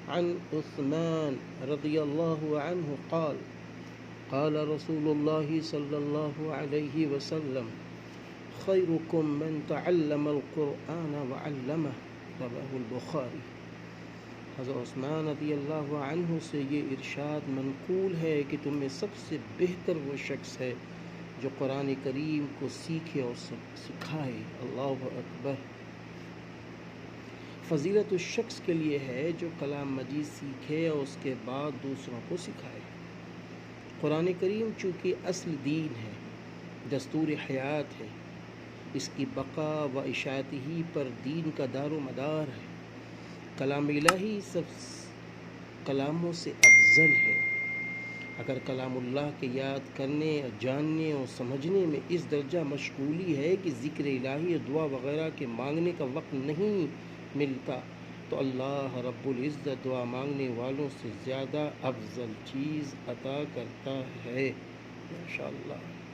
عن عثمان رضی اللہ عنہ قال قال رسول اللہ صلی اللہ علیہ وسلم خیرکم من تعلم القرآن وعلمہ رواه البخاری۔ حضرت عثمان رضی اللہ عنہ سے یہ ارشاد منقول ہے کہ تم میں سب سے بہتر وہ شخص ہے جو قرآن کریم کو سیکھے اور سکھائے۔ اللہ اکبر۔ فضیلت اس شخص کے لیے ہے جو کلام مجید سیکھے اور اس کے بعد دوسروں کو سکھائے۔ قرآن کریم چونکہ اصل دین ہے، دستور حیات ہے، اس کی بقا و اشاعت ہی پر دین کا دار و مدار ہے۔ کلام الہی سب کلاموں سے افضل ہے۔ اگر کلام اللہ کے یاد کرنے، جاننے اور سمجھنے میں اس درجہ مشغولی ہے کہ ذکر الہی اور دعا وغیرہ کے مانگنے کا وقت نہیں ملتا، تو اللہ رب العزت دعا مانگنے والوں سے زیادہ افضل چیز عطا کرتا ہے۔ ماشاءاللہ۔